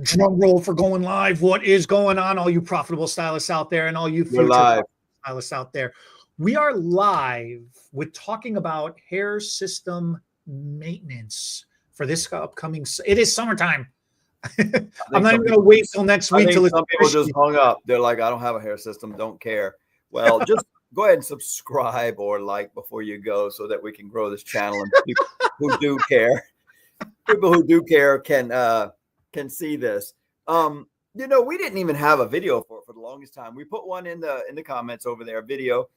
Drum roll for going live. What is going on, all you profitable stylists out there and all you We're future live. stylists out there? We are live with talking about hair system maintenance for this upcoming. It is summertime. I'm not even going to wait till next week. Till Some people just hung up. They're like, I don't have a hair system. Don't care. Well, just go ahead and subscribe or like before you go so that we can grow this channel. And people who do care, can see this. We didn't even have a video for the longest time. We put one in the comments over there, video.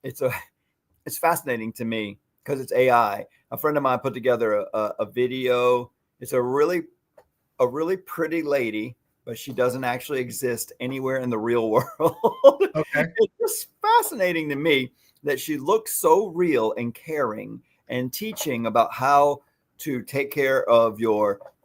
It's fascinating to me because it's AI. A friend of mine put together a video. It's a really pretty lady, but she doesn't actually exist anywhere in the real world. Okay. It's just fascinating to me that she looks so real and caring and teaching about how to take care of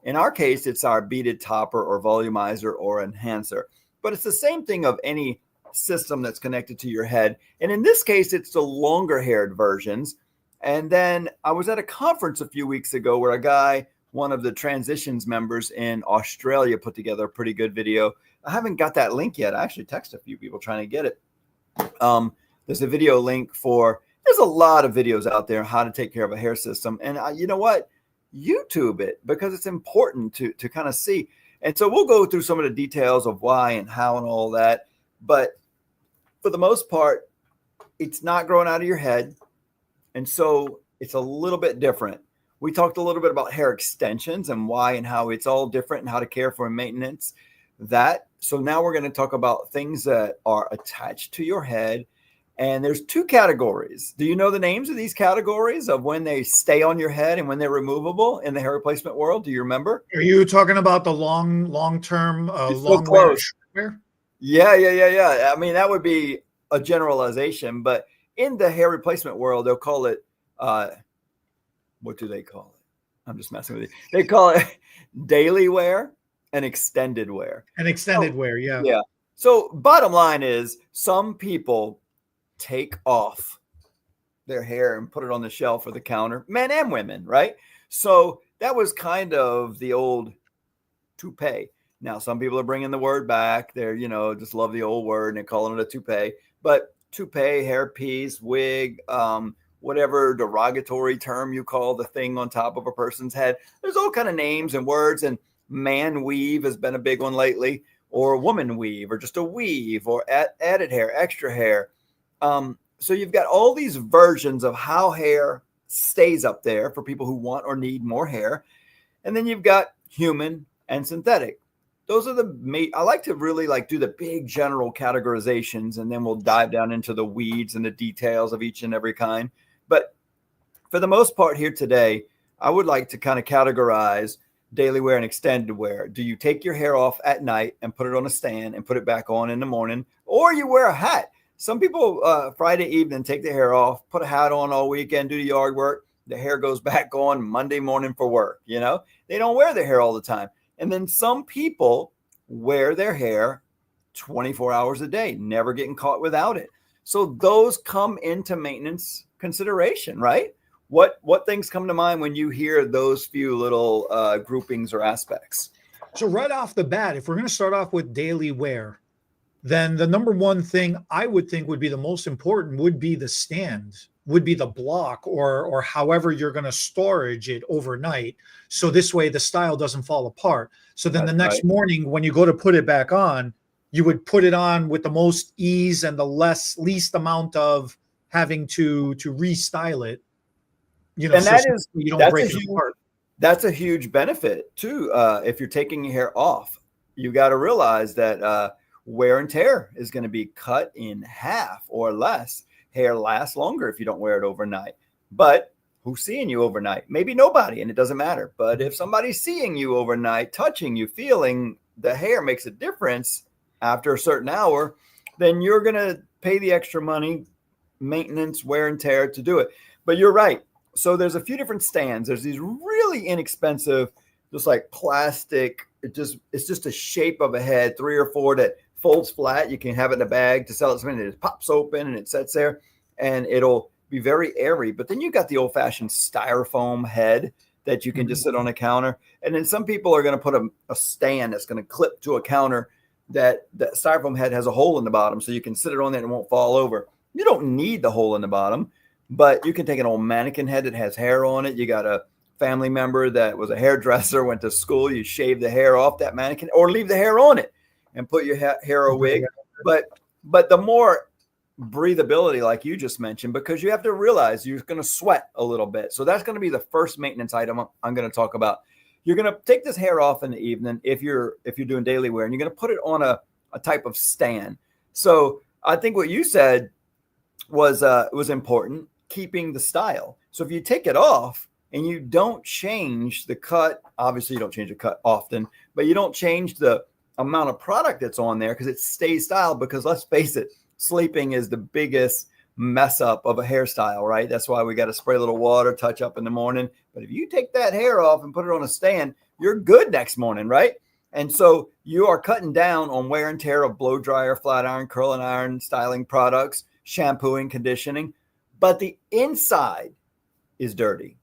in our case, it's our beaded topper or volumizer or enhancer, but it's the same thing of any system that's connected to your head. And in this case, it's the longer haired versions. And then I was at a conference a few weeks ago where one of the transitions members in Australia put together a pretty good video. I haven't got that link yet. I actually texted a few people trying to get it. There's a video link there's a lot of videos out there on how to take care of a hair system. And you know what? YouTube it because it's important to kind of see. And so we'll go through some of the details of why and how and all that. But for the most part, it's not growing out of your head. And so it's a little bit different. We talked a little bit about hair extensions and why and how it's all different and how to care for maintenance. So now we're going to talk about things that are attached to your head. And there's two categories. Do you know the names of these categories of when they stay on your head and when they're removable in the hair replacement world? Do you remember? Are you talking about the long-term, long wear? Yeah. I mean, that would be a generalization, but in the hair replacement world, they'll call it, what do they call it? I'm just messing with you. They call it daily wear and extended wear. Wear, yeah. Yeah. So bottom line is some people take off their hair and put it on the shelf or the counter, men and women, right? So that was kind of the old toupee. Now, some people are bringing the word back. They're, just love the old word and they're calling it a toupee. But toupee, hairpiece, wig, whatever derogatory term you call the thing on top of a person's head. There's all kind of names and words, and man weave has been a big one lately, or woman weave, or just a weave, or added hair, extra hair. So you've got all these versions of how hair stays up there for people who want or need more hair. And then you've got human and synthetic. Those are I like to really do the big general categorizations, and then we'll dive down into the weeds and the details of each and every kind. But for the most part here today, I would like to kind of categorize daily wear and extended wear. Do you take your hair off at night and put it on a stand and put it back on in the morning, or you wear a hat? Some people Friday evening take their hair off, put a hat on all weekend, do the yard work. The hair goes back on Monday morning for work. They don't wear their hair all the time. And then some people wear their hair 24 hours a day, never getting caught without it. So those come into maintenance consideration, right? What things come to mind when you hear those few little groupings or aspects? So right off the bat, if we're going to start off with daily wear, then the number one thing I would think would be the most important would be the stand, would be the block, or however you're going to storage it overnight. So this way the style doesn't fall apart. So then the next morning when you go to put it back on, you would put it on with the most ease and the least amount of having to restyle it. And you don't break it apart. That's a huge benefit too. If you're taking your hair off, you got to realize that wear and tear is going to be cut in half or less. Hair lasts longer if you don't wear it overnight. But who's seeing you overnight? Maybe nobody, and it doesn't matter. But if somebody's seeing you overnight, touching you, feeling the hair makes a difference after a certain hour, then you're going to pay the extra money, maintenance, wear and tear to do it. But you're right. So there's a few different stands. There's these really inexpensive, just like plastic. It's just a shape of a head, 3 or 4 that folds flat. You can have it in a bag to sell it. Something that it pops open and it sits there, and it'll be very airy. But then you got the old-fashioned styrofoam head that you can just Mhm. sit on a counter. And then some people are going to put a stand that's going to clip to a counter that styrofoam head has a hole in the bottom, so you can sit it on there and it won't fall over. You don't need the hole in the bottom, but you can take an old mannequin head that has hair on it. You got a family member that was a hairdresser, went to school, you shave the hair off that mannequin or leave the hair on it and put your hair a wig. But the more breathability, like you just mentioned, because you have to realize you're going to sweat a little bit. So that's going to be the first maintenance item I'm going to talk about. You're going to take this hair off in the evening if you're doing daily wear, and you're going to put it on a type of stand. So I think what you said was important, keeping the style. So if you take it off and you don't change the cut, obviously you don't change the cut often, but you don't change the amount of product that's on there because it stays styled. Because let's face it, sleeping is the biggest mess up of a hairstyle, right? That's why we got to spray a little water, touch up in the morning. But if you take that hair off and put it on a stand, you're good next morning, right? And so you are cutting down on wear and tear of blow dryer, flat iron, curling iron, styling products, shampooing, conditioning. But the inside is dirty,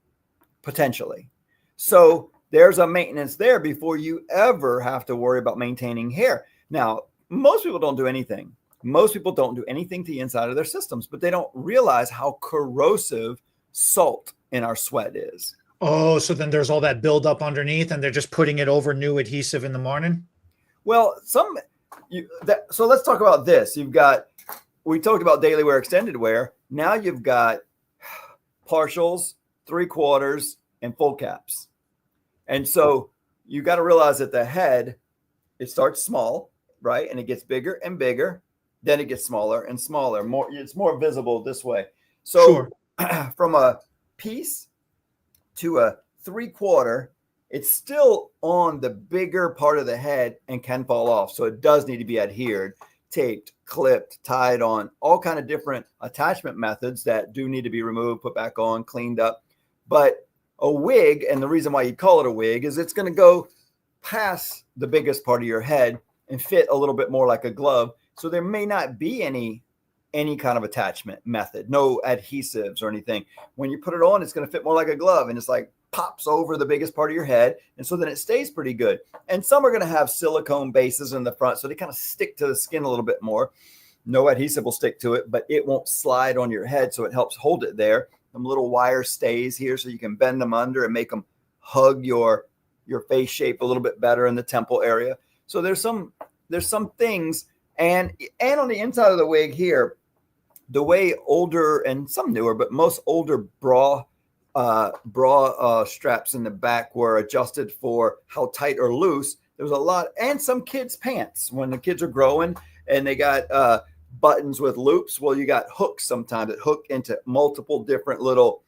potentially. So there's a maintenance there before you ever have to worry about maintaining hair. Now, most people don't do anything. Most people don't do anything to the inside of their systems, but they don't realize how corrosive salt in our sweat is. Oh, so then there's all that buildup underneath, and they're just putting it over new adhesive in the morning? Well, so let's talk about this. We talked about daily wear, extended wear. Now you've got partials, 3/4, and full caps. And so you got to realize that the head, it starts small, right? And it gets bigger and bigger. Then it gets smaller and smaller. It's more visible this way. So Sure. From a piece to a 3/4, it's still on the bigger part of the head and can fall off. So it does need to be adhered, taped, clipped, tied on, all kind of different attachment methods that do need to be removed, put back on, cleaned up. But a wig, and the reason why you call it a wig is it's going to go past the biggest part of your head and fit a little bit more like a glove. So there may not be any kind of attachment method, no adhesives or anything. When you put it on, it's going to fit more like a glove, and it's like pops over the biggest part of your head. And so then it stays pretty good. And some are going to have silicone bases in the front, so they kind of stick to the skin a little bit more. No adhesive will stick to it, but it won't slide on your head, so it helps hold it there. Some little wire stays here so you can bend them under and make them hug your face shape a little bit better in the temple area. So there's some things. And on the inside of the wig here, the way older and some newer, but most older bra straps in the back were adjusted for how tight or loose. There was a lot, and some kids' pants when the kids are growing and they got buttons with loops. Well, you got hooks sometimes that hook into multiple different little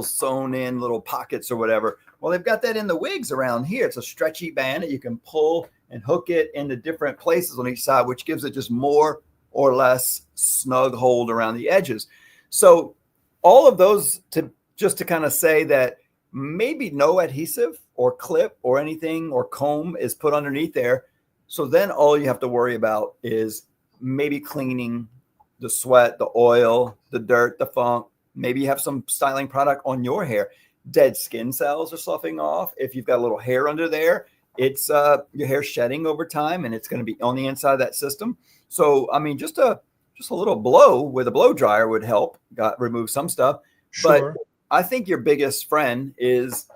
sewn in little pockets or whatever. Well, they've got that in the wigs around here. It's a stretchy band that you can pull and hook it into different places on each side, which gives it just more or less snug hold around the edges. So all of those to kind of say that maybe no adhesive or clip or anything or comb is put underneath there. So then all you have to worry about is maybe cleaning the sweat, the oil, the dirt, the funk. Maybe you have some styling product on your hair. Dead skin cells are sloughing off. If you've got a little hair under there, it's your hair shedding over time, and it's going to be on the inside of that system. So, I mean, just a little blow with a blow dryer would help remove some stuff. Sure. But I think your biggest friend is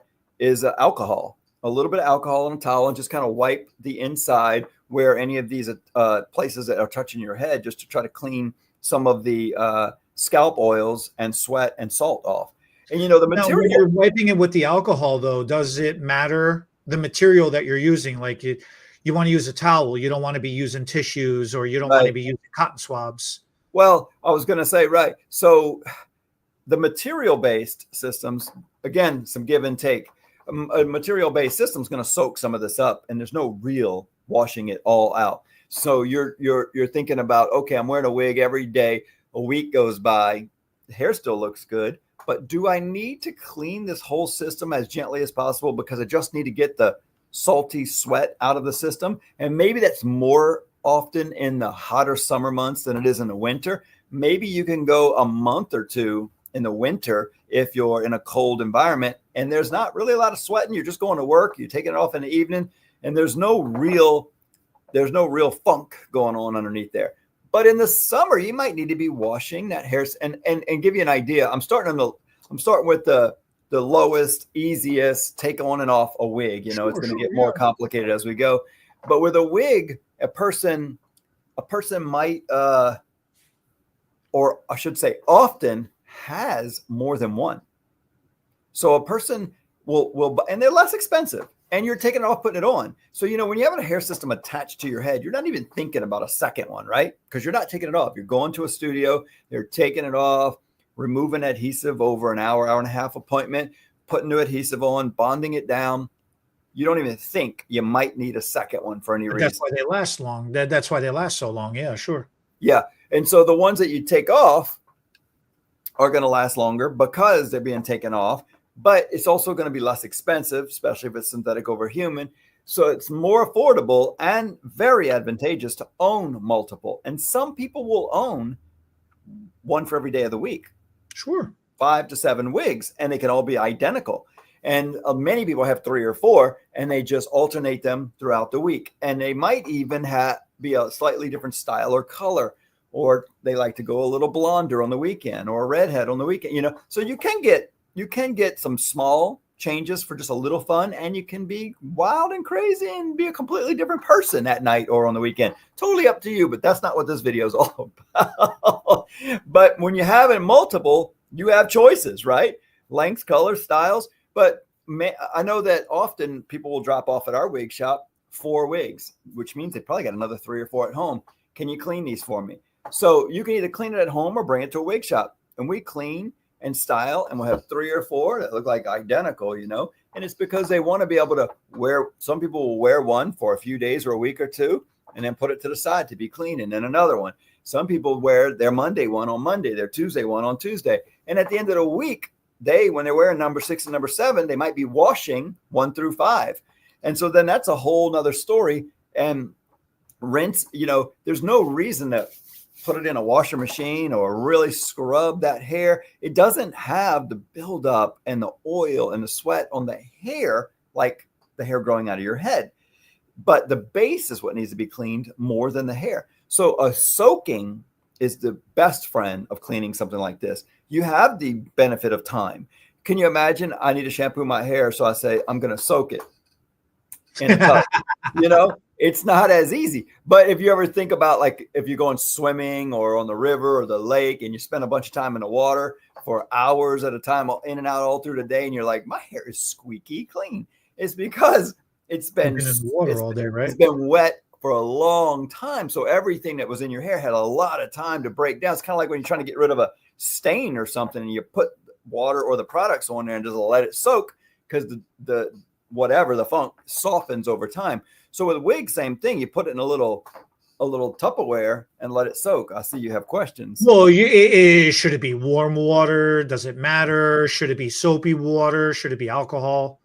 alcohol. A little bit of alcohol on a towel and just kind of wipe the inside where any of these places that are touching your head, just to try to clean some of the scalp oils and sweat and salt off. And the material. Now, when you're wiping it with the alcohol, though, does it matter the material that you're using? Like you want to use a towel, you don't want to be using tissues, or you don't want to be using cotton swabs. Well, I was going to say, right. So the material-based systems, again, some give and take. A material-based system is going to soak some of this up, and there's no real washing it all out. So you're thinking about, okay, I'm wearing a wig every day. A week goes by, the hair still looks good, but do I need to clean this whole system as gently as possible because I just need to get the salty sweat out of the system? And maybe that's more often in the hotter summer months than it is in the winter. Maybe you can go a month or two in the winter if you're in a cold environment and there's not really a lot of sweating. You're just going to work. You're taking it off in the evening, and there's no real funk going on underneath there. But in the summer, you might need to be washing that hair. And give you an idea, I'm starting with the lowest, easiest, take on and off a wig. It's going to get more complicated as we go. But with a wig, a person might, or I should say, often has more than one. So a person will, and they're less expensive. And you're taking it off, putting it on. So, when you have a hair system attached to your head, you're not even thinking about a second one, right? Because you're not taking it off. You're going to a studio, they're taking it off, removing adhesive over an hour and a half appointment, putting new adhesive on, bonding it down. You don't even think you might need a second one for any reason. That's why they last long. That's why they last so long. Yeah, sure. Yeah. And so the ones that you take off are going to last longer because they're being taken off. But it's also going to be less expensive, especially if it's synthetic over human. So it's more affordable and very advantageous to own multiple. And some people will own one for every day of the week. Sure. 5 to 7 wigs, and they can all be identical. And many people have 3 or 4, and they just alternate them throughout the week. And they might even be a slightly different style or color, or they like to go a little blonder on the weekend or a redhead on the weekend. So you can get some small changes for just a little fun, and you can be wild and crazy and be a completely different person at night or on the weekend. Totally up to you, but that's not what this video is all about. But when you have it multiple, you have choices, right? Lengths, colors, styles. But I know that often people will drop off at our wig shop 4 wigs, which means they probably got another 3 or 4 at home. Can you clean these for me? So you can either clean it at home or bring it to a wig shop, and we clean and style, and we'll have 3 or 4 that look like identical, and it's because they want to be able to wear. Some people will wear one for a few days or a week or 2 and then put it to the side to be clean, and then another one. Some people wear their Monday one on Monday, their Tuesday one on Tuesday, and at the end of the week, when they're wearing number 6 and number 7, they might be washing 1 through 5. And so then that's a whole nother story. And rinse, there's no reason to put it in a washer machine or really scrub that hair. It doesn't have the buildup and the oil and the sweat on the hair like the hair growing out of your head. But the base is what needs to be cleaned more than the hair. So a soaking is the best friend of cleaning something like this. You have the benefit of time. Can you imagine? I need to shampoo my hair, so I say I'm going to soak it in a tub. It's not as easy. But if you ever think about, like, if you're going swimming or on the river or the lake and you spend a bunch of time in the water for hours at a time, in and out all through the day, and you're like, my hair is squeaky clean. It's because it's been in the water all day, right? It's been wet for a long time. So everything that was in your hair had a lot of time to break down. It's kind of like when you're trying to get rid of a stain or something, and you put water or the products on there and just let it soak, because the funk softens over time. So with a wig, same thing. You put it in a little Tupperware and let it soak. I see you have questions. Well, should it be warm water? Does it matter? Should it be soapy water? Should it be alcohol?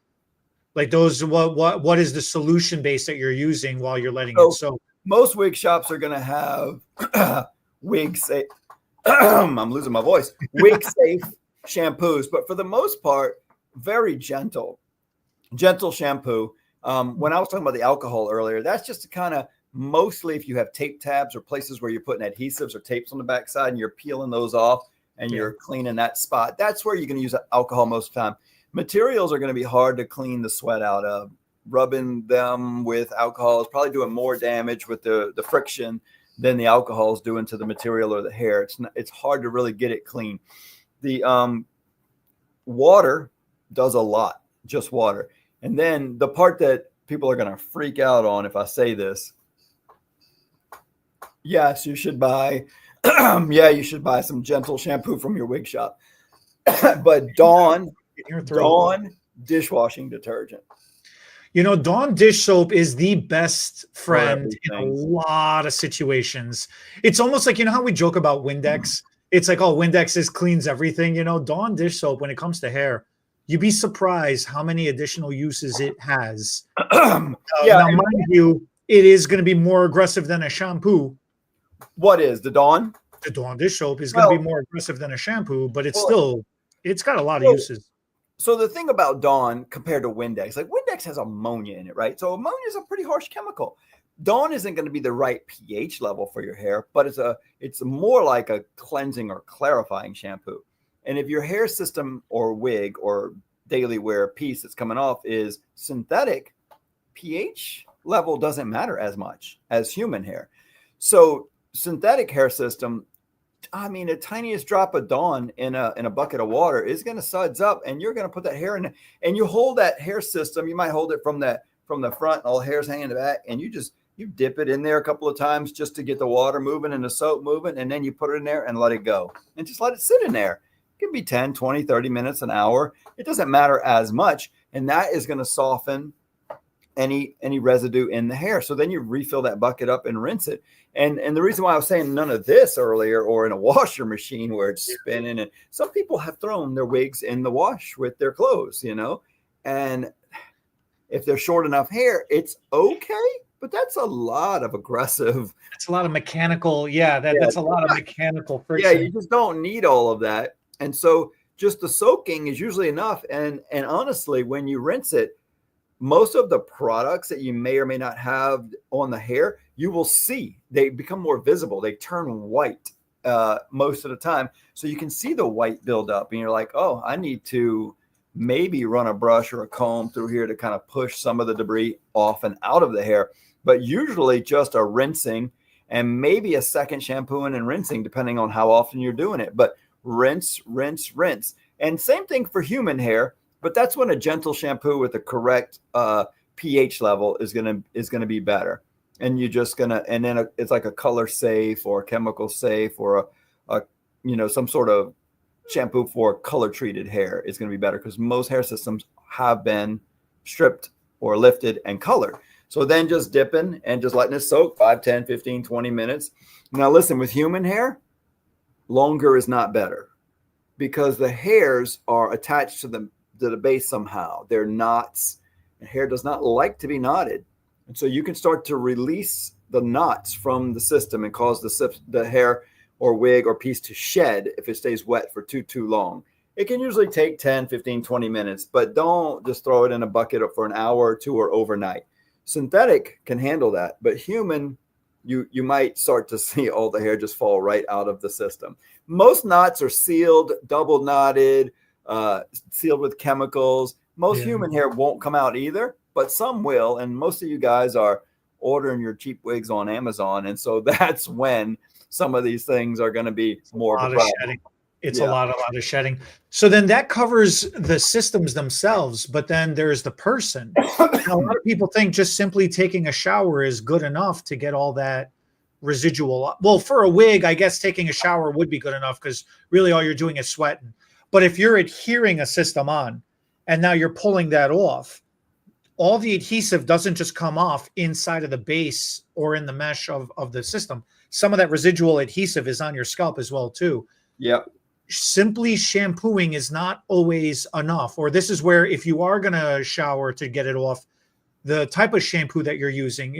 Like those, what is the solution base that you're using while you're letting it soak? Most wig shops are going to have wig safe. I'm losing my voice. Wig safe shampoos, but for the most part, very gentle shampoo. When I was talking about the alcohol earlier, that's just to kind of, mostly if you have tape tabs or places where you're putting adhesives or tapes on the backside and you're peeling those off and you're cleaning that spot, that's where you're going to use alcohol most of the time. Materials are going to be hard to clean the sweat out of. Rubbing them with alcohol is probably doing more damage with the friction than the alcohol is doing to the material or the hair. It's hard to really get it clean. The water does a lot, just water. And then the part that people are going to freak out on if I say this, yes, you should buy some gentle shampoo from your wig shop. But Dawn dishwashing detergent. Dawn dish soap is the best friend in a lot of situations. It's almost like, how we joke about Windex. It's like, oh, Windex cleans everything. Dawn dish soap, when it comes to hair, you'd be surprised how many additional uses it has. Now, mind you, it is going to be more aggressive than a shampoo. What is the Dawn? The Dawn dish soap is going to be Well, more aggressive than a shampoo, but well, it's got a lot of so, uses. so the thing about Dawn compared to Windex, like Windex has ammonia in it, right? So ammonia is a pretty harsh chemical. Dawn isn't going to be the right pH level for your hair, but it's more like a cleansing or clarifying shampoo. And if your hair system or wig or daily wear piece that's coming off is synthetic, pH level doesn't matter as much as human hair. So synthetic hair system, I mean, the tiniest drop of Dawn in a bucket of water is going to suds up, and you're going to put that hair in, and you hold that hair system. You might hold it from the front, all the hair's hanging in the back, and you dip it in there a couple of times just to get the water moving and the soap moving, and then you put it in there and let it go, and just let it sit in there. It can be 10, 20, 30 minutes, an hour. It doesn't matter as much, and that is going to soften any residue in the hair. So then you refill that bucket up and rinse it. And the reason why I was saying none of this earlier, or in a washer machine where it's spinning, and some people have thrown their wigs in the wash with their clothes, and if they're short enough hair, it's okay, but that's a lot of aggressive. It's a lot of mechanical. Yeah, that's a lot of mechanical Yeah, friction. you just don't need all of that. And so just the soaking is usually enough. And honestly, when you rinse it, most of the products that you may or may not have on the hair, you will see they become more visible. They turn white most of the time. So you can see the white build up, and you're like, oh, I need to maybe run a brush or a comb through here to kind of push some of the debris off and out of the hair. But usually just a rinsing and maybe a second shampooing and rinsing, depending on how often you're doing it. But rinse, rinse, rinse. And same thing for human hair. But that's when a gentle shampoo with the correct pH level is gonna be better. And you're just gonna, and then it's like a color safe or a chemical safe or a some sort of shampoo for color treated hair is gonna be better, because most hair systems have been stripped or lifted and colored. So then just dipping and just letting it soak 5, 10, 15, 20 minutes. Now listen, with human hair, longer is not better, because the hairs are attached to the base somehow. They're knots, and hair does not like to be knotted. And so you can start to release the knots from the system and cause the hair or wig or piece to shed if it stays wet for too long. It can usually take 10, 15, 20 minutes, but don't just throw it in a bucket for an hour or two or overnight. Synthetic can handle that, but human, you might start to see all the hair just fall right out of the system. Most knots are sealed, double knotted, sealed with chemicals. Most human hair won't come out either, but some will. And most of you guys are ordering your cheap wigs on Amazon. And so that's when some of these things are going to be more of a problem. Shedding. It's a lot of shedding. So then that covers the systems themselves, but then there's the person. Now, a lot of people think just simply taking a shower is good enough to get all that residual. Well, for a wig, I guess taking a shower would be good enough, because really all you're doing is sweating. But if you're adhering a system on and now you're pulling that off, all the adhesive doesn't just come off inside of the base or in the mesh of the system. Some of that residual adhesive is on your scalp as well too. Yep. Simply shampooing is not always enough. Or this is where, if you are going to shower to get it off, the type of shampoo that you're using,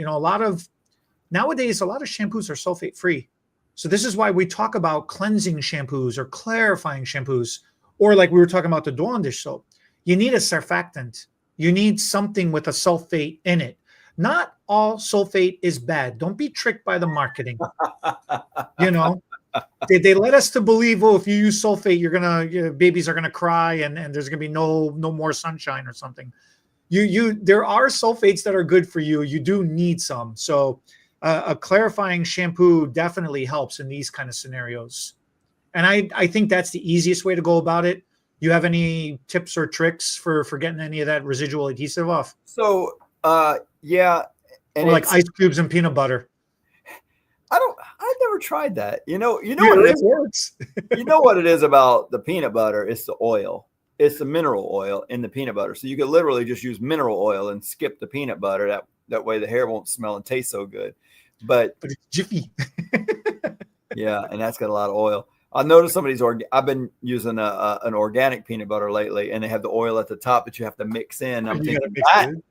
nowadays, a lot of shampoos are sulfate free. So this is why we talk about cleansing shampoos or clarifying shampoos, or like we were talking about the Dawn dish soap. You need a surfactant. You need something with a sulfate in it. Not all sulfate is bad. Don't be tricked by the marketing. They let us to believe, if you use sulfate, babies are gonna cry and there's gonna be no more sunshine or something. There are sulfates that are good for you. You do need some. So a clarifying shampoo definitely helps in these kind of scenarios. And I think that's the easiest way to go about it. You have any tips or tricks for getting any of that residual adhesive off? So, yeah. And or like ice cubes and peanut butter. I've never tried that. You know Yeah, what it is? Works. You know what it is about the peanut butter? It's the oil. It's the mineral oil in the peanut butter. So you could literally just use mineral oil and skip the peanut butter. That way the hair won't smell and taste so good. But it's jiffy. Yeah, and that's got a lot of oil. I noticed some of these I've been using an organic peanut butter lately, and they have the oil at the top that you have to mix in. I'm thinking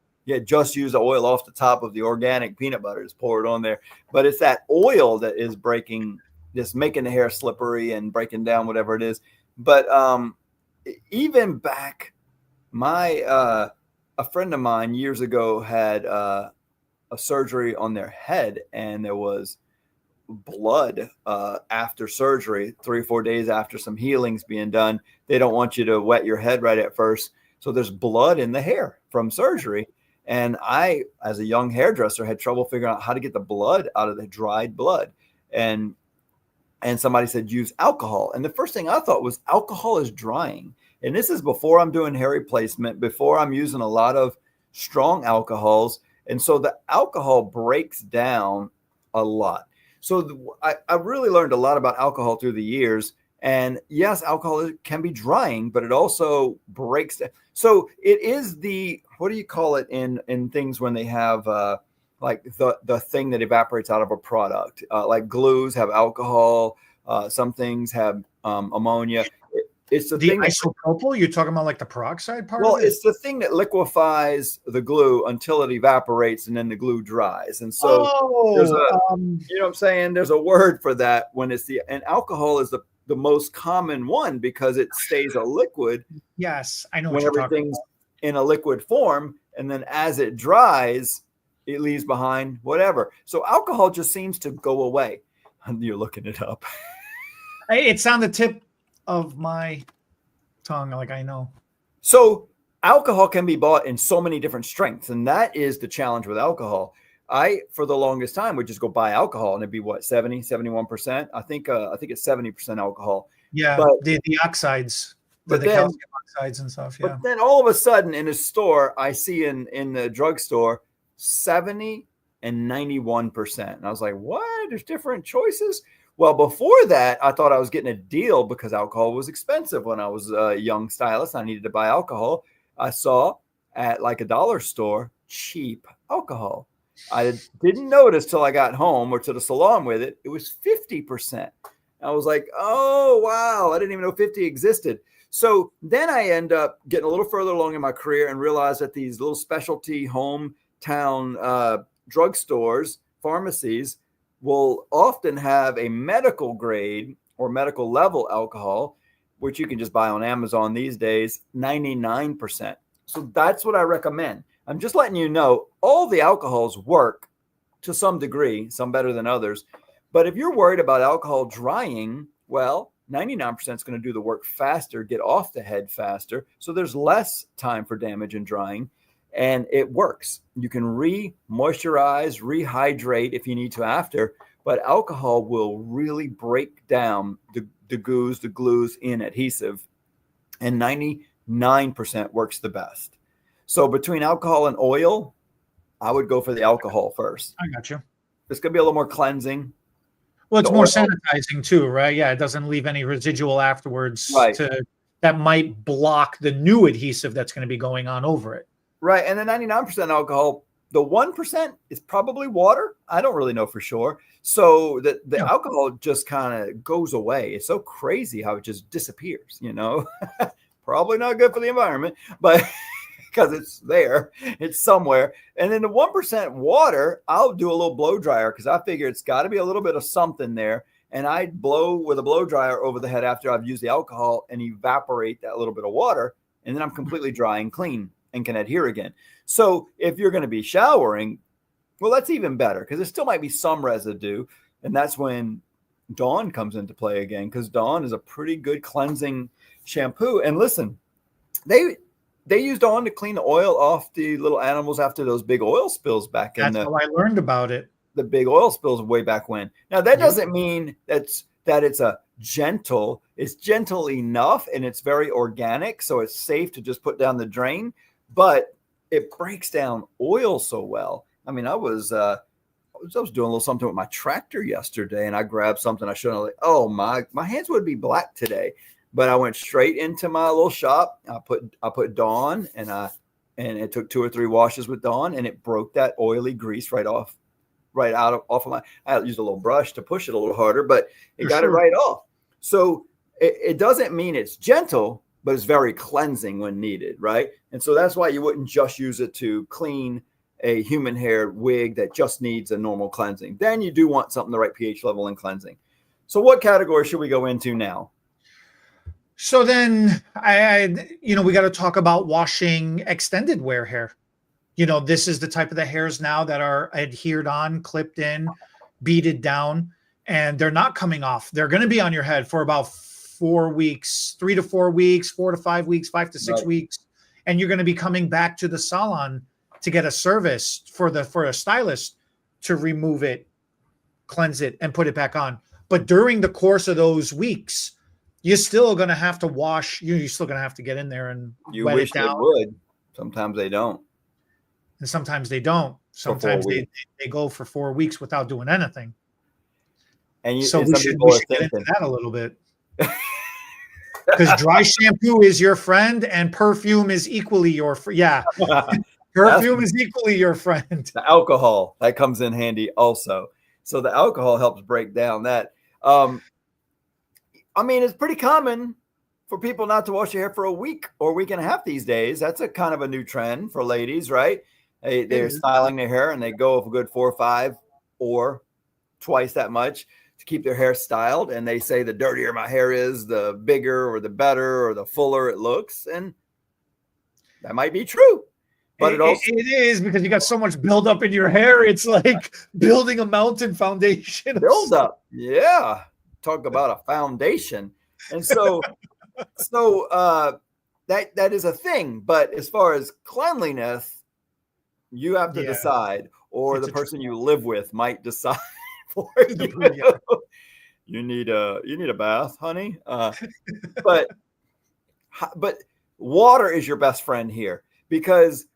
just use the oil off the top of the organic peanut butter, just pour it on there. But it's that oil that is breaking just making the hair slippery and breaking down whatever it is. But even back, a friend of mine years ago had a surgery on their head, and there was blood after surgery, 3 or 4 days after some healings being done. They don't want you to wet your head right at first. So there's blood in the hair from surgery. And I, as a young hairdresser, had trouble figuring out how to get the blood out of the dried blood. And somebody said, use alcohol. And the first thing I thought was alcohol is drying. And this is before I'm doing hair replacement, before I'm using a lot of strong alcohols. And so the alcohol breaks down a lot. So I really learned a lot about alcohol through the years. And yes, alcohol can be drying, but it also breaks down. So it is what do you call it in things when they have like the thing that evaporates out of a product? Like glues have alcohol. Some things have ammonia. It's the thing isopropyl. You're talking about like the peroxide part well, of it? it's the thing that liquefies the glue until it evaporates and then the glue dries. And so there's you know what I'm saying? There's a word for that when and alcohol is the most common one because it stays a liquid. Yes, I know when everything's in a liquid form. And then as it dries, it leaves behind whatever. So alcohol just seems to go away. You're looking it up. It's on the tip of my tongue, like I know. So alcohol can be bought in so many different strengths, and that is the challenge with alcohol. I, for the longest time, would just go buy alcohol, and it'd be what, 71%? I think it's 70% alcohol. Yeah, but the oxides, the calcium oxides and stuff. Yeah. But then all of a sudden in a store, I see in the drugstore 70 and 91%. And I was like, what? There's different choices? Well, before that, I thought I was getting a deal because alcohol was expensive when I was a young stylist. I needed to buy alcohol. I saw at like a dollar store, cheap alcohol. I didn't notice till I got home or to the salon with it. It was 50%. I was like, oh, wow. I didn't even know 50 existed. So then I end up getting a little further along in my career and realized that these little specialty hometown drugstores, pharmacies, will often have a medical grade or medical level alcohol, which you can just buy on Amazon these days, 99%. So that's what I recommend. I'm just letting you know all the alcohols work to some degree, some better than others. But if you're worried about alcohol drying, well, 99% is going to do the work faster, get off the head faster. So there's less time for damage and drying. And it works. You can re-moisturize, rehydrate if you need to after, but alcohol will really break down the glues in adhesive, and 99% works the best. So between alcohol and oil, I would go for the alcohol first. I got you. It's going to be a little more cleansing. Well, it's more sanitizing too, right? Yeah, it doesn't leave any residual afterwards that might block the new adhesive that's going to be going on over it. Right. And the 99% alcohol, the 1% is probably water. I don't really know for sure. So the alcohol just kind of goes away. It's so crazy how it just disappears, Probably not good for the environment, but because it's there, it's somewhere. And then the 1% water, I'll do a little blow dryer because I figure it's got to be a little bit of something there. And I blow with a blow dryer over the head after I've used the alcohol and evaporate that little bit of water. And then I'm completely dry and clean and can adhere again. So if you're going to be showering, well, that's even better because there still might be some residue. And that's when Dawn comes into play again, because Dawn is a pretty good cleansing shampoo. And listen, they used Dawn to clean the oil off the little animals after those big oil spills back in That's how I learned about it. The big oil spills way back when. Now, that doesn't mean that it's it's gentle enough and it's very organic. So it's safe to just put down the drain. But it breaks down oil so well. I mean, I was doing a little something with my tractor yesterday, and I grabbed something I shouldn't have. Like, oh my hands would be black today. But I went straight into my little shop. I put Dawn, and it took 2 or 3 washes with Dawn, and it broke that oily grease off of my. I used a little brush to push it a little harder, but it got it right off. So it doesn't mean it's gentle, but it's very cleansing when needed, right? And so that's why you wouldn't just use it to clean a human hair wig that just needs a normal cleansing. Then you do want something the right pH level and cleansing. So what category should we go into now? So then we got to talk about washing extended wear hair. This is the type of the hairs now that are adhered on, clipped in, beaded down, and they're not coming off. They're going to be on your head for about 4 weeks, 3 to 4 weeks, 4 to 5 weeks, 5 to 6 weeks. And you're going to be coming back to the salon to get a service for a stylist to remove it, cleanse it, and put it back on. But during the course of those weeks, you're still going to have to wash. You're still going to have to get in there and wet it down. They would. Sometimes they don't. And sometimes they don't. Sometimes they go for 4 weeks without doing anything. And so we should get into that a little bit. Because dry shampoo is your friend and perfume is equally your friend. Yeah. Perfume is equally your friend. The alcohol, that comes in handy also. So the alcohol helps break down that. I mean, it's pretty common for people not to wash their hair for a week or a week and a half these days. That's a kind of a new trend for ladies, right? They're styling their hair and they go a good 4 or 5 or twice that much to keep their hair styled. And they say the dirtier my hair is, the bigger or the better or the fuller it looks. And that might be true. But it is, because you got so much buildup in your hair. It's like building a mountain foundation. Buildup. Yeah. Talk about a foundation. And so that is a thing. But as far as cleanliness, you have to decide, or the person you live with might decide for you. You need a bath, honey. But water is your best friend here, because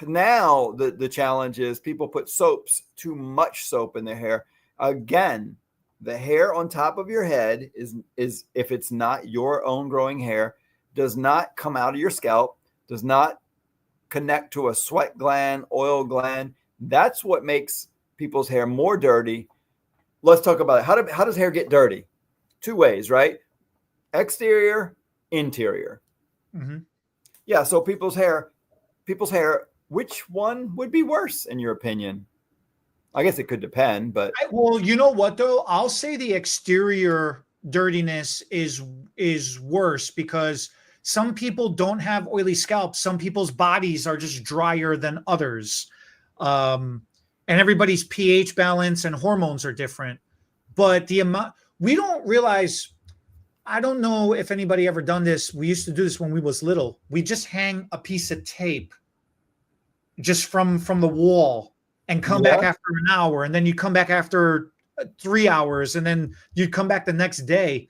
now the challenge is people put too much soap in their hair. Again, the hair on top of your head is if it's not your own growing hair, does not come out of your scalp, does not connect to a sweat gland, oil gland. That's what makes people's hair more dirty. Let's talk about it. How does hair get dirty? 2 ways, right? Exterior, interior. Mm-hmm. Yeah. So people's hair, which one would be worse in your opinion? I guess it could depend, but well, you know what though? I'll say the exterior dirtiness is worse, because some people don't have oily scalps. Some people's bodies are just drier than others. And everybody's pH balance and hormones are different. But the amount, we don't realize, I don't know if anybody ever done this. We used to do this when we was little. We just hang a piece of tape just from the wall and come back after an hour. And then you come back after 3 hours, and then you'd come back the next day.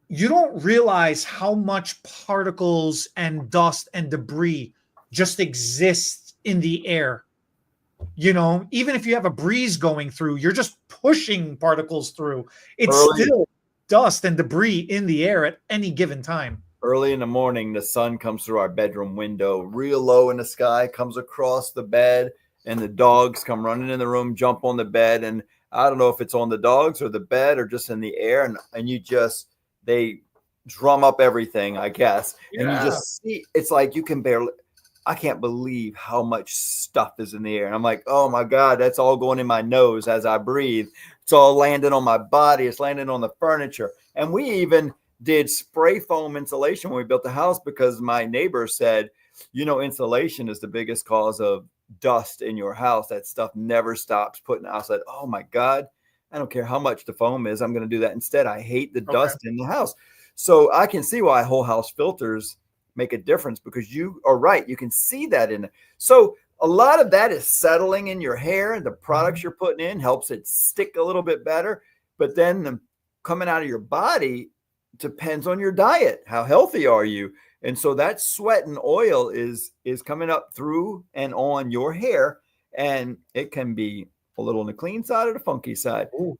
You don't realize how much particles and dust and debris just exist in the air. Even if you have a breeze going through, you're just pushing particles through. It's still dust and debris in the air at any given time. Early in the morning, the sun comes through our bedroom window, real low in the sky, comes across the bed, and the dogs come running in the room, jump on the bed. And I don't know if it's on the dogs or the bed or just in the air. And they drum up everything, I guess. Yeah. And you just see, it's like I can't believe how much stuff is in the air. And I'm like, oh my God, that's all going in my nose as I breathe. It's all landing on my body. It's landing on the furniture. And we even did spray foam insulation when we built the house, because my neighbor said, insulation is the biggest cause of dust in your house. That stuff never stops putting out. I said, oh my God, I don't care how much the foam is. I'm going to do that instead. I hate the dust in the house. So I can see why whole house filters make a difference, because you are right. You can see that in it. So a lot of that is settling in your hair, and the products you're putting in helps it stick a little bit better. But then the coming out of your body depends on your diet. How healthy are you? And so that sweat and oil is coming up through and on your hair, and it can be a little on the clean side or the funky side. Ooh.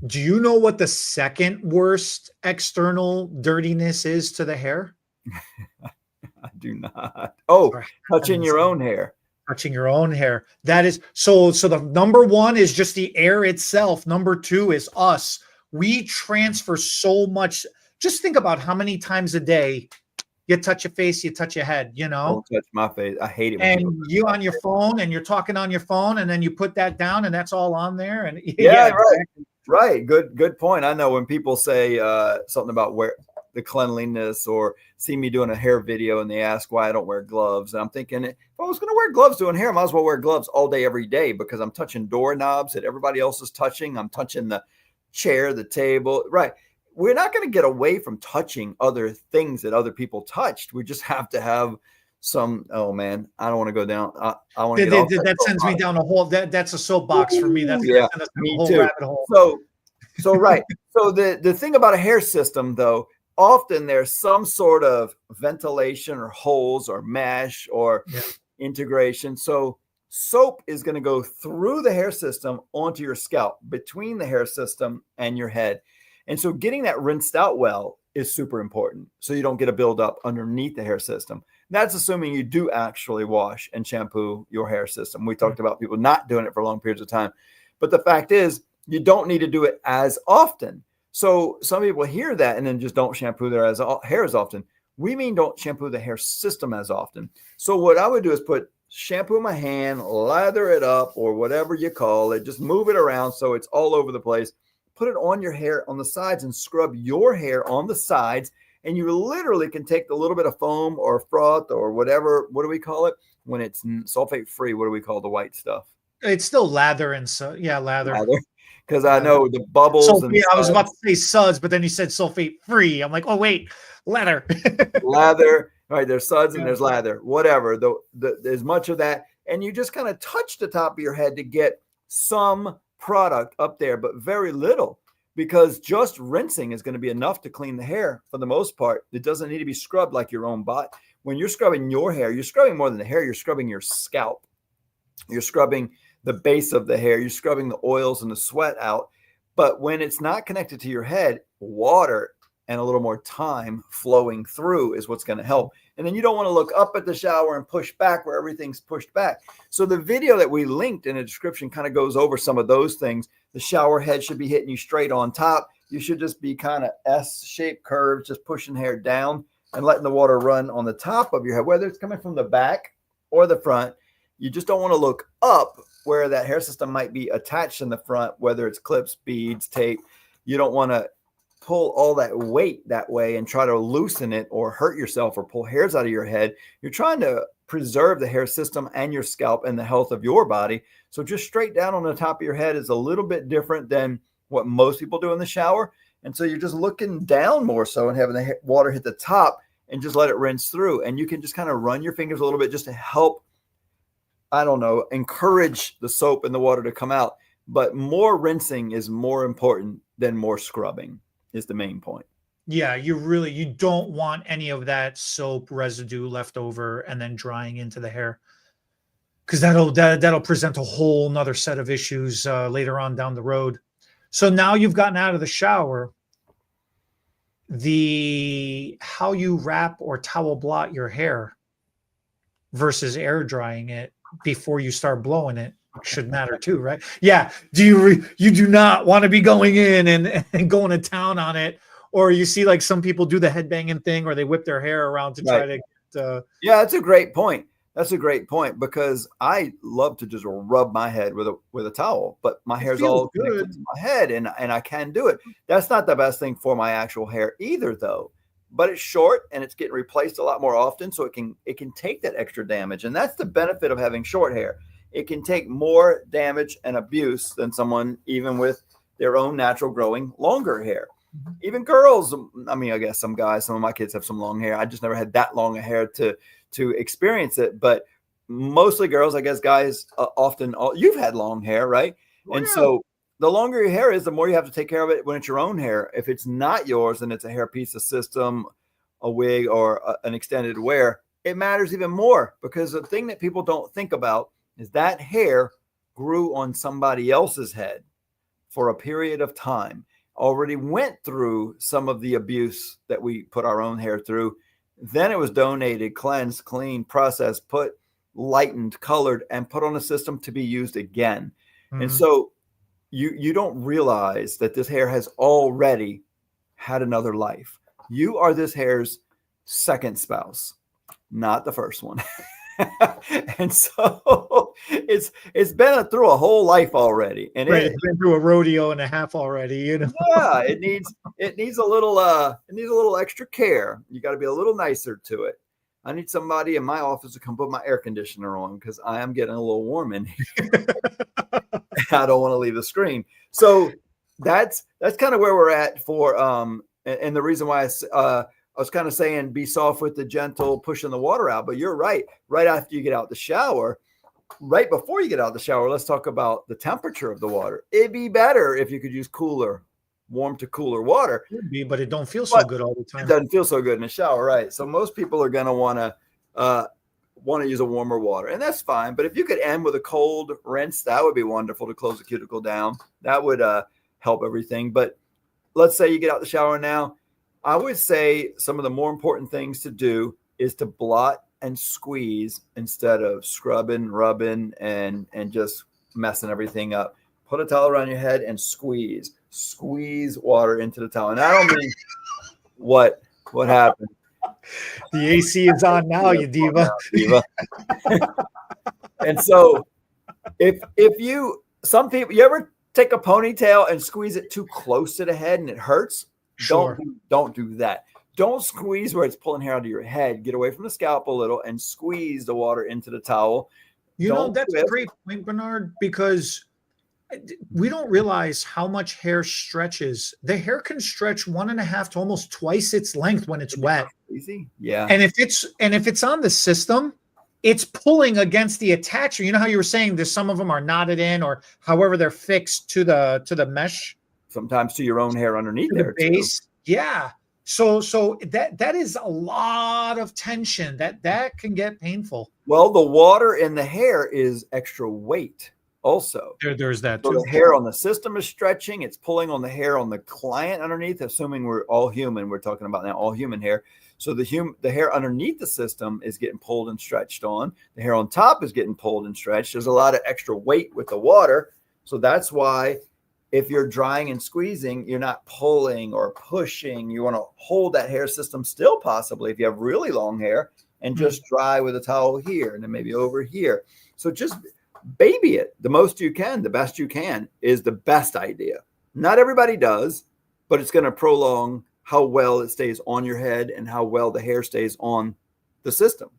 Do you know what the second worst external dirtiness is to the hair? I do not. Oh, touching your own hair. Touching your own hair. That is so the number one is just the air itself. Number two is us. We transfer so much. Just think about how many times a day you touch your face, you touch your head, Don't touch my face. I hate it. And you on your phone, and you're talking on your phone, and then you put that down, and that's all on there. And right. Right. Good point. I know when people say something about where the cleanliness or see me doing a hair video and they ask why I don't wear gloves. And I'm thinking, if I was going to wear gloves doing hair, I might as well wear gloves all day, every day, because I'm touching doorknobs that everybody else is touching. I'm touching the chair, the table. Right. We're not going to get away from touching other things that other people touched. We just have to have some, oh man, I don't want to go down. I want to get off That sends me down a hole. That's a soapbox for me. That's going to send us down a whole too. rabbit hole. So right. So the thing about a hair system, though, often there's some sort of ventilation or holes or mesh or integration. So soap is going to go through the hair system onto your scalp, between the hair system and your head. And so getting that rinsed out well is super important, so you don't get a buildup underneath the hair system. That's assuming you do actually wash and shampoo your hair system. We talked about people not doing it for long periods of time. But the fact is, you don't need to do it as often. So some people hear that and then just don't shampoo their hair as often. We mean don't shampoo the hair system as often. So what I would do is put shampoo in my hand, lather it up, or whatever you call it, just move it around so it's all over the place. Put it on your hair on the sides and scrub your hair on the sides. And you literally can take a little bit of foam or froth or whatever. What do we call it? When it's sulfate free, what do we call the white stuff? It's still lather and lather. Because I know the bubbles. I was about to say suds, but then you said sulfate free. I'm like, oh wait, lather. Lather. Right, there's suds and there's lather. Whatever. There's much of that, and you just kind of touch the top of your head to get some product up there, but very little, because just rinsing is going to be enough to clean the hair for the most part. It doesn't need to be scrubbed like your own butt. When you're scrubbing your hair, you're scrubbing more than the hair. You're scrubbing your scalp. You're scrubbing the base of the hair. You're scrubbing the oils and the sweat out. But when it's not connected to your head, water and a little more time flowing through is what's going to help. And then you don't want to look up at the shower and push back where everything's pushed back. So the video that we linked in the description kind of goes over some of those things. The shower head should be hitting you straight on top. You should just be kind of S-shaped curves, just pushing hair down and letting the water run on the top of your head, whether it's coming from the back or the front. You just don't want to look up where that hair system might be attached in the front, whether it's clips, beads, tape. You don't want to pull all that weight that way and try to loosen it or hurt yourself or pull hairs out of your head. You're trying to preserve the hair system and your scalp and the health of your body. So just straight down on the top of your head is a little bit different than what most people do in the shower. And so you're just looking down more so and having the water hit the top and just let it rinse through. And you can just kind of run your fingers a little bit just to help, I don't know, encourage the soap and the water to come out. But more rinsing is more important than more scrubbing is the main point. Yeah, you don't want any of that soap residue left over and then drying into the hair, because that'll present a whole nother set of issues later on down the road. So now you've gotten out of the shower, how you wrap or towel blot your hair versus air drying it before you start blowing it should matter too, right? Yeah. You do not want to be going in and going to town on it, or you see like some people do the headbanging thing, or they whip their hair around to try to get, yeah, that's a great point. That's a great point, because I love to just rub my head with a towel, but my hair's all connected to my head and I can do it. That's not the best thing for my actual hair either, though. But it's short and it's getting replaced a lot more often, so it can take that extra damage. And that's the benefit of having short hair. It can take more damage and abuse than someone even with their own natural growing longer hair. Even girls, I mean, I guess some guys, some of my kids have some long hair. I just never had that long a hair to experience it. But mostly girls, I guess guys often, you've had long hair, right? Oh, and so the longer your hair is, the more you have to take care of it when it's your own hair. If it's not yours and it's a hair piece, a system, a wig, or an extended wear, it matters even more, because the thing that people don't think about is that hair grew on somebody else's head for a period of time, already went through some of the abuse that we put our own hair through. Then it was donated, cleansed, cleaned, processed, lightened, colored, and put on a system to be used again. Mm-hmm. And so you don't realize that this hair has already had another life. You are this hair's second spouse, not the first one. And so it's been through a whole life already. And Right. It's been through a rodeo and a half already, yeah, it needs a little extra care. You got to be a little nicer to it. I need somebody in my office to come put my air conditioner on because I am getting a little warm in here. I don't want to leave the screen. So that's kind of where we're at for and the reason why I was kind of saying be soft with the gentle pushing the water out, but you're right. Right after you get out the shower, right before you get out the shower, let's talk about the temperature of the water. It'd be better if you could use warm to cooler water. Could be, but it don't feel so good all the time. It doesn't feel so good in the shower, right? So most people are going to want to use a warmer water, and that's fine. But if you could end with a cold rinse, that would be wonderful to close the cuticle down. That would help everything. But let's say you get out the shower now. I would say some of the more important things to do is to blot and squeeze instead of scrubbing, rubbing, and just messing everything up. Put a towel around your head and squeeze water into the towel. And I don't mean what happened. The AC is on now, you diva. And so some people, you ever take a ponytail and squeeze it too close to the head and it hurts? Sure. Don't do that. Don't squeeze where it's pulling hair out of your head. Get away from the scalp a little and squeeze the water into the towel. That's a great point, Bernard, because we don't realize how much hair stretches. The hair can stretch 1.5 to almost twice its length when it's wet. Easy. Yeah. And if it's on the system, it's pulling against the attachment. You know how you were saying there's some of them are knotted in or however they're fixed to the mesh. Sometimes to your own hair underneath there base. Too. Yeah. So that is a lot of tension that can get painful. Well, the water in the hair is extra weight also. There's that so too. The hair on the system is stretching. It's pulling on the hair on the client underneath, assuming we're all human. We're talking about now all human hair. So the hair underneath the system is getting pulled and stretched on. The hair on top is getting pulled and stretched. There's a lot of extra weight with the water. So that's why if you're drying and squeezing, you're not pulling or pushing. You want to hold that hair system still, possibly if you have really long hair, and just dry with a towel here and then maybe over here. So just baby it the most you can, the best you can is the best idea. Not everybody does, but it's going to prolong how well it stays on your head and how well the hair stays on the system.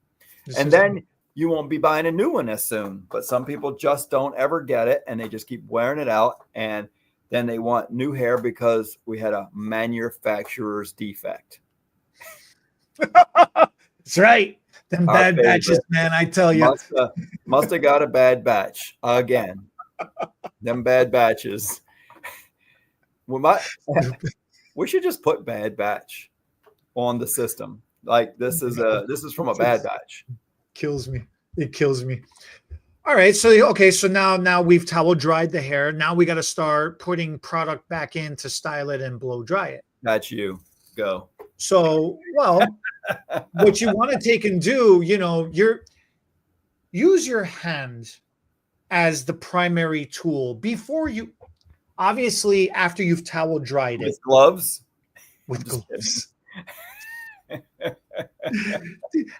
Then you won't be buying a new one as soon. But some people just don't ever get it and they just keep wearing it out. And then they want new hair because we had a manufacturer's defect. That's right. Them bad batches, man, I tell you. Must have got a bad batch again. Them bad batches. We should just put bad batch on the system. Like this is from a bad batch. Kills me. It kills me. All right. So now we've towel dried the hair. Now we got to start putting product back in to style it and blow dry it. That's you. Go. So, well, what you want to take and do, use your hand as the primary tool before you, obviously, after you've towel dried it. With gloves? With gloves.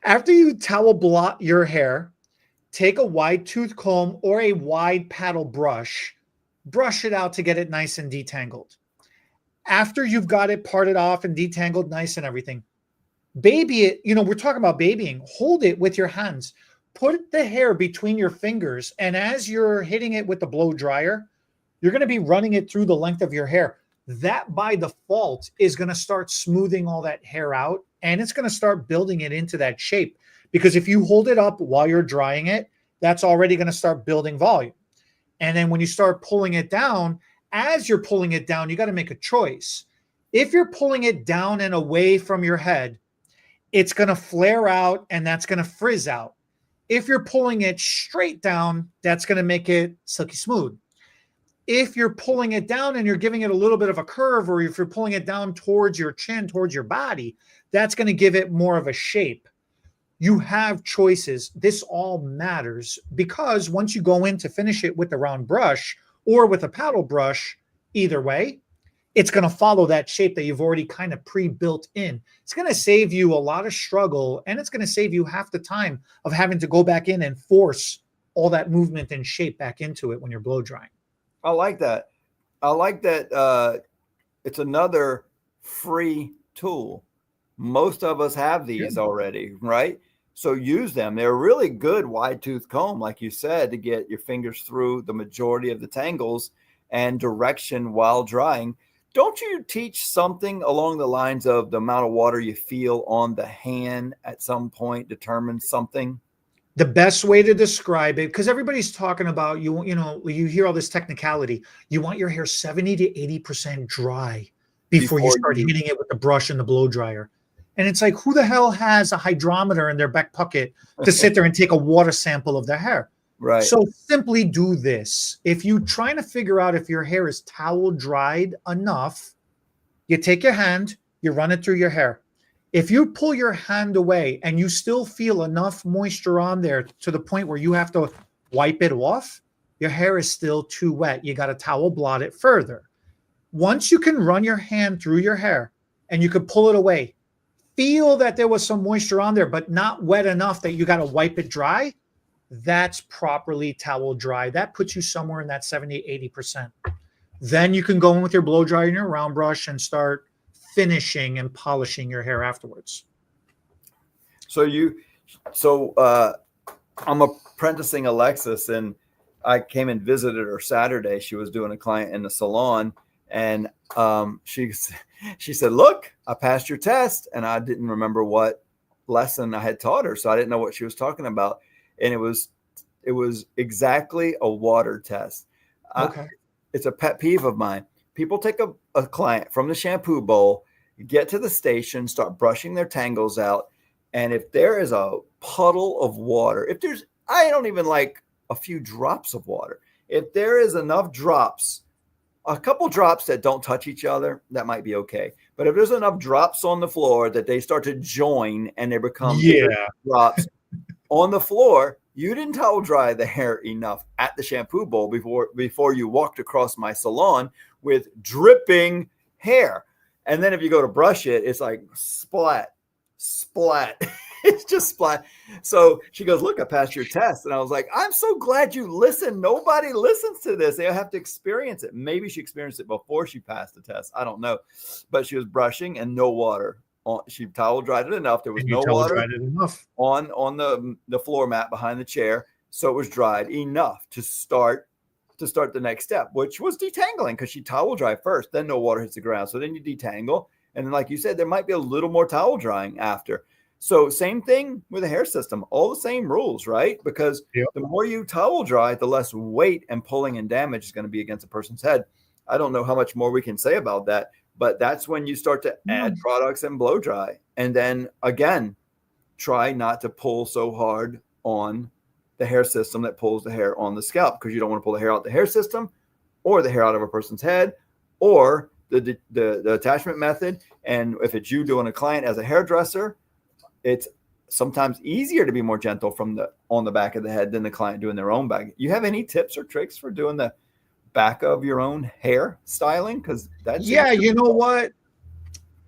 After you towel blot your hair, take a wide tooth comb or a wide paddle brush it out to get it nice and detangled. After you've got it parted off and detangled nice and everything, baby it. We're talking about babying. Hold it with your hands. Put the hair between your fingers. And as you're hitting it with the blow dryer, you're going to be running it through the length of your hair. That by default is going to start smoothing all that hair out. And it's going to start building it into that shape. Because if you hold it up while you're drying it, that's already going to start building volume. And then when you start pulling it down, as you're pulling it down, you got to make a choice. If you're pulling it down and away from your head, it's going to flare out and that's going to frizz out. If you're pulling it straight down, that's going to make it silky smooth. If you're pulling it down and you're giving it a little bit of a curve, or if you're pulling it down towards your chin, towards your body, that's going to give it more of a shape. You have choices. This all matters because once you go in to finish it with the round brush or with a paddle brush, either way, it's going to follow that shape that you've already kind of pre-built in. It's going to save you a lot of struggle, and it's going to save you half the time of having to go back in and force all that movement and shape back into it when you're blow drying. I like that. I like that. It's another free tool. Most of us have these already, right? So use them. They're a really good wide tooth comb, like you said, to get your fingers through the majority of the tangles and direction while drying. Don't you teach something along the lines of the amount of water you feel on the hand at some point determines something? The best way to describe it, because everybody's talking about, you hear all this technicality. You want your hair 70 to 80% dry before you start hitting it with the brush and the blow dryer. And it's like, who the hell has a hydrometer in their back pocket to sit there and take a water sample of their hair? Right. So simply do this. If you're trying to figure out if your hair is towel dried enough, you take your hand, you run it through your hair. If you pull your hand away and you still feel enough moisture on there to the point where you have to wipe it off, your hair is still too wet. You got to towel blot it further. Once you can run your hand through your hair and you can pull it away, feel that there was some moisture on there, but not wet enough that you got to wipe it dry, that's properly towel dry. That puts you somewhere in that 70, 80%. Then you can go in with your blow dryer and your round brush and start finishing and polishing your hair afterwards. So I'm apprenticing Alexis, and I came and visited her Saturday. She was doing a client in the salon, and she said, "Look, I passed your test," and I didn't remember what lesson I had taught her, so I didn't know what she was talking about. And it was exactly a water test. Okay. It's a pet peeve of mine. People take a client from the shampoo bowl, get to the station, start brushing their tangles out, and if there is a puddle of water, I don't even like a few drops of water. If there is enough drops, a couple drops that don't touch each other, that might be okay. But if there's enough drops on the floor that they start to join and they become drops on the floor, you didn't towel dry the hair enough at the shampoo bowl before you walked across my salon with dripping hair. And then if you go to brush it, it's like splat. It's just splat. So she goes, "Look, I passed your test." And I was like, "I'm so glad you listened. Nobody listens to this. They have to experience it." Maybe she experienced it before she passed the test. I don't know. But she was brushing and no water. She towel dried it enough. There was no water on the floor mat behind the chair. So it was dried enough to start the next step, which was detangling, because she towel dried first, then no water hits the ground. So then you detangle. And then, like you said, there might be a little more towel drying after. So same thing with the hair system, all the same rules, right? Because the more you towel dry, the less weight and pulling and damage is going to be against a person's head. I don't know how much more we can say about that, but that's when you start to add products and blow dry. And then again, try not to pull so hard on the hair system that pulls the hair on the scalp, because you don't want to pull the hair out the hair system or the hair out of a person's head or the attachment method. And if it's you doing a client as a hairdresser, it's sometimes easier to be more gentle on the back of the head than the client doing their own back. You have any tips or tricks for doing the back of your own hair styling? Because that's you know what?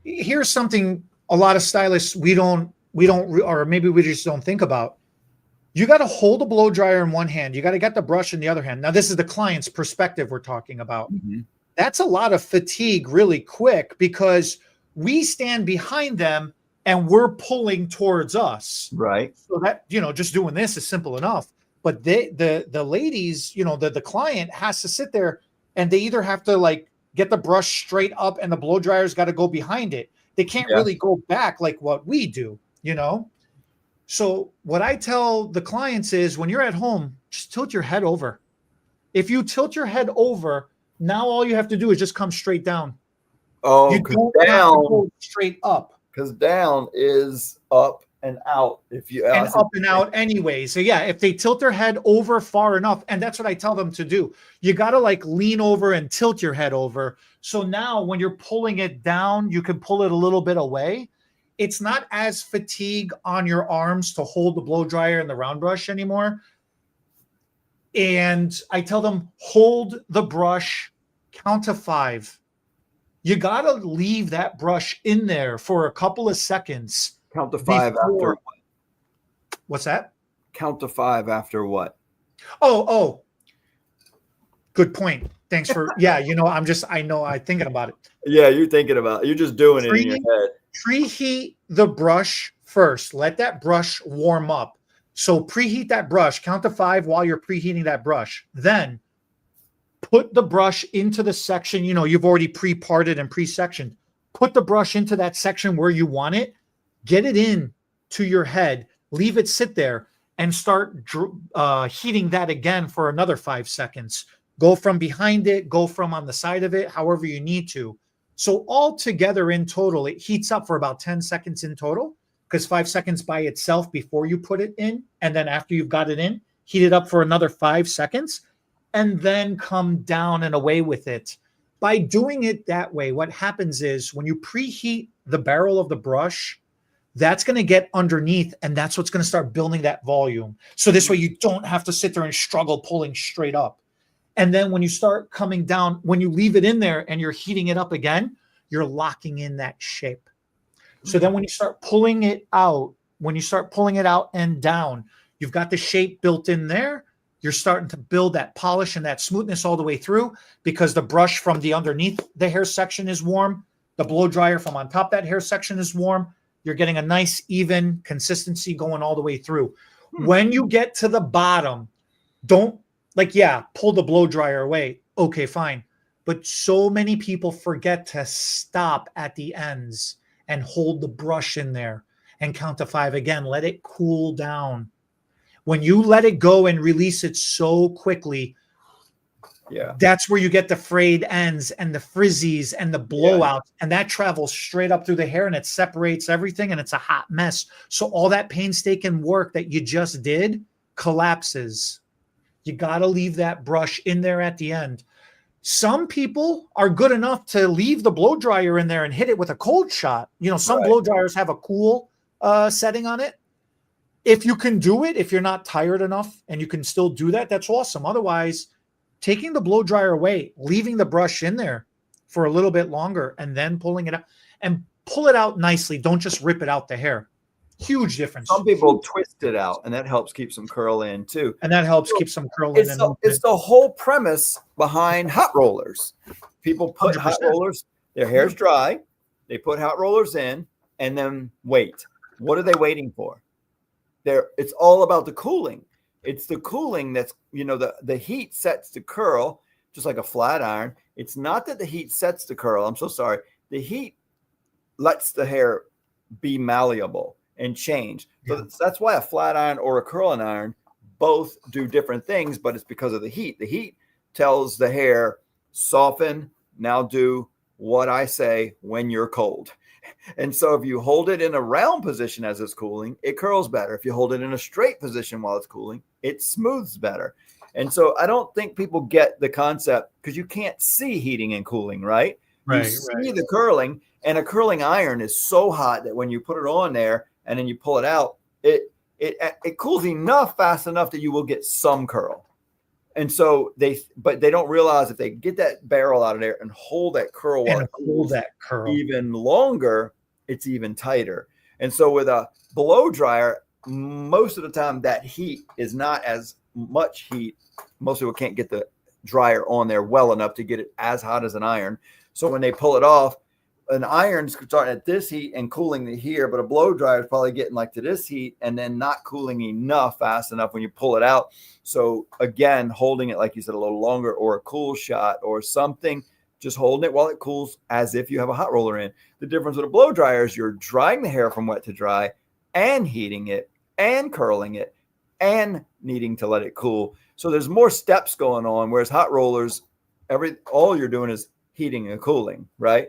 Here's something a lot of stylists we don't, or maybe we just don't think about. You got to hold a blow dryer in one hand. You got to get the brush in the other hand. Now, this is the client's perspective we're talking about. Mm-hmm. That's a lot of fatigue really quick, because we stand behind them and we're pulling towards us. Right. So that, just doing this is simple enough. But the ladies, the client has to sit there, and they either have to like get the brush straight up and the blow dryer's got to go behind it. They can't really go back like what we do, So what I tell the clients is, when you're at home, just tilt your head over. If you tilt your head over, now all you have to do is just come straight down. Oh, you don't have to go straight up. Because down is up and out. Up and out anyway. So yeah, if they tilt their head over far enough, and that's what I tell them to do. You got to like lean over and tilt your head over. So now when you're pulling it down, you can pull it a little bit away. It's not as fatigue on your arms to hold the blow dryer and the round brush anymore. And I tell them, hold the brush, count to 5. you got to leave that brush in there for a couple of seconds. Count to 5 after. What's that? Count to 5 after what? Oh, good point. Thanks for, yeah, I'm thinking about it. Yeah, you're just doing it in your head. Preheat the brush first. Let that brush warm up. So preheat that brush, count to 5 while you're preheating that brush. Then put the brush into the section, you've already pre-parted and pre-sectioned. Put the brush into that section where you want it. Get it in to your head. Leave it sit there and start heating that again for another 5 seconds. Go from behind it, go from on the side of it, however you need to. So all together in total, it heats up for about 10 seconds in total, because 5 seconds by itself before you put it in. And then after you've got it in, heat it up for another 5 seconds and then come down and away with it. By doing it that way, what happens is when you preheat the barrel of the brush, that's going to get underneath, and that's what's going to start building that volume. So this way you don't have to sit there and struggle pulling straight up. And then when you start coming down, when you leave it in there and you're heating it up again, you're locking in that shape. So then when you start pulling it out and down, you've got the shape built in there. You're starting to build that polish and that smoothness all the way through, because the brush from the underneath the hair section is warm. The blow dryer from on top that hair section is warm. You're getting a nice even consistency going all the way through. When you get to the bottom, don't pull the blow dryer away. Okay, fine. But so many people forget to stop at the ends and hold the brush in there and count to 5 again. Let it cool down. When you let it go and release it so quickly, that's where you get the frayed ends and the frizzies and the blowouts, and that travels straight up through the hair and it separates everything, and it's a hot mess. So all that painstaking work that you just did collapses. You got to leave that brush in there at the end. Some people are good enough to leave the blow dryer in there and hit it with a cold shot. Some blow dryers have a cool setting on it. If you can do it, if you're not tired enough and you can still do that, that's awesome. Otherwise, taking the blow dryer away, leaving the brush in there for a little bit longer, and then pulling it out, and pull it out nicely. Don't just rip it out the hair. Huge difference. Some people twist it out, and that helps keep some curl in too. And that helps keep some curl in. It's the whole premise behind hot rollers. People put 100%. Hot rollers, their hair's dry, they put hot rollers in, and then wait. What are they waiting for? It's all about the cooling. It's the cooling that's, the heat sets the curl, just like a flat iron. It's not that the heat sets the curl. I'm so sorry. The heat lets the hair be malleable and change. So that's why a flat iron or a curling iron both do different things, but it's because of the heat. The heat tells the hair, soften, now do what I say when you're cold. And so if you hold it in a round position as it's cooling, it curls better. If you hold it in a straight position while it's cooling, it smooths better. And so I don't think people get the concept, because you can't see heating and cooling, right? You see the curling, and a curling iron is so hot that when you put it on there and then you pull it out, it cools fast enough that you will get some curl. And so they don't realize if they get that barrel out of there and hold that curl even longer, it's even tighter. And so with a blow dryer, most of the time that heat is not as much heat. Most people can't get the dryer on there well enough to get it as hot as an iron. So when they pull it off, an iron's starting at this heat and cooling to here, but a blow dryer is probably getting like to this heat and then not cooling fast enough when you pull it out. So again, holding it, like you said, a little longer, or a cool shot or something, just holding it while it cools as if you have a hot roller in. The difference with a blow dryer is you're drying the hair from wet to dry and heating it and curling it and needing to let it cool. So there's more steps going on, whereas hot rollers, all you're doing is heating and cooling, right?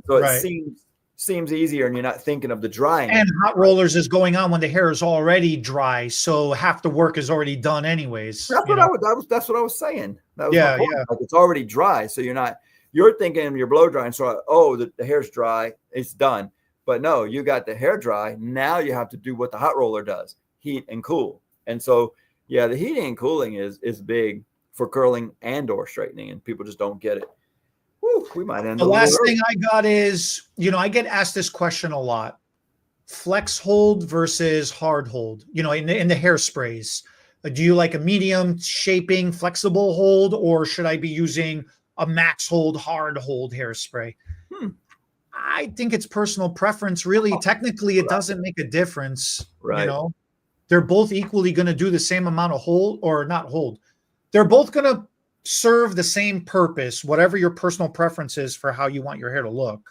So it seems easier, and you're not thinking of the drying. And hot rollers is going on when the hair is already dry, so half the work is already done anyways. That's what I was saying. That was Like, it's already dry, so you're thinking of your blow drying. So the hair's dry, it's done. But no, you got the hair dry. Now you have to do what the hot roller does: heat and cool. And so the heating and cooling is big for curling and or straightening, and people just don't get it. Whew, we might end The a little last early. thing I got is, I get asked this question a lot. Flex hold versus hard hold, in the hairsprays. Do you like a medium shaping flexible hold, or should I be using a max hold hard hold hairspray? Hmm. I think it's personal preference. Really, technically, it doesn't make a difference. Right. They're both equally going to do the same amount of hold, or not hold. They're both going to serve the same purpose, whatever your personal preference is for how you want your hair to look.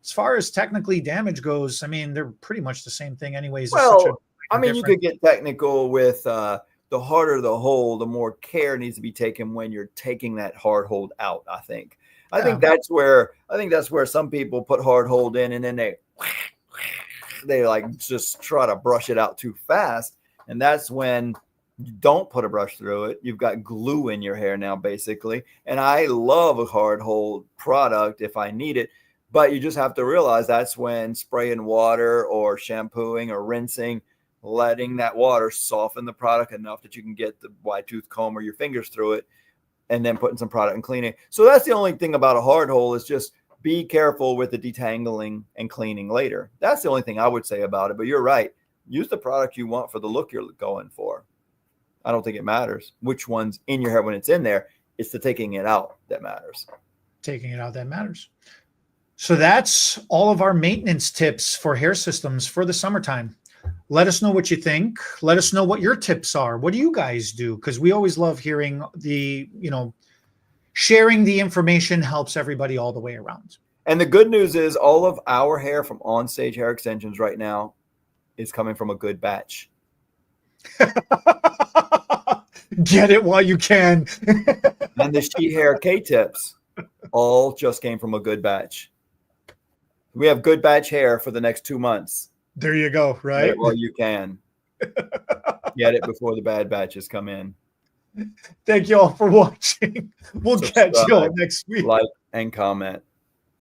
As far as technically damage goes, I mean, they're pretty much the same thing anyways. It's such a Well, I mean, you difference. could get technical with the harder the hold, the more care needs to be taken when you're taking that hard hold out. I think. I think that's where some people put hard hold in, and then they like just try to brush it out too fast, and that's when you don't put a brush through it. You've got glue in your hair now, basically. And I love a hard hold product if I need it. But you just have to realize that's when spraying water or shampooing or rinsing, letting that water soften the product enough that you can get the wide tooth comb or your fingers through it, and then putting some product and cleaning. So that's the only thing about a hard hold, is just be careful with the detangling and cleaning later. That's the only thing I would say about it. But you're right. Use the product you want for the look you're going for. I don't think it matters which one's in your hair when it's in there. It's the taking it out that matters. Taking it out that matters. So that's all of our maintenance tips for hair systems for the summertime. Let us know what you think. Let us know what your tips are. What do you guys do? Because we always love hearing sharing the information helps everybody all the way around. And the good news is all of our hair from On-Stage Hair Extensions right now is coming from a good batch. Get it while you can. And the sheet hair K-tips all just came from a good batch. We have good batch hair for the next 2 months. There you go, Get right? it while you can. Get it before the bad batches come in. Thank you all for watching. We'll catch you all Subscribe, next week. like, and comment.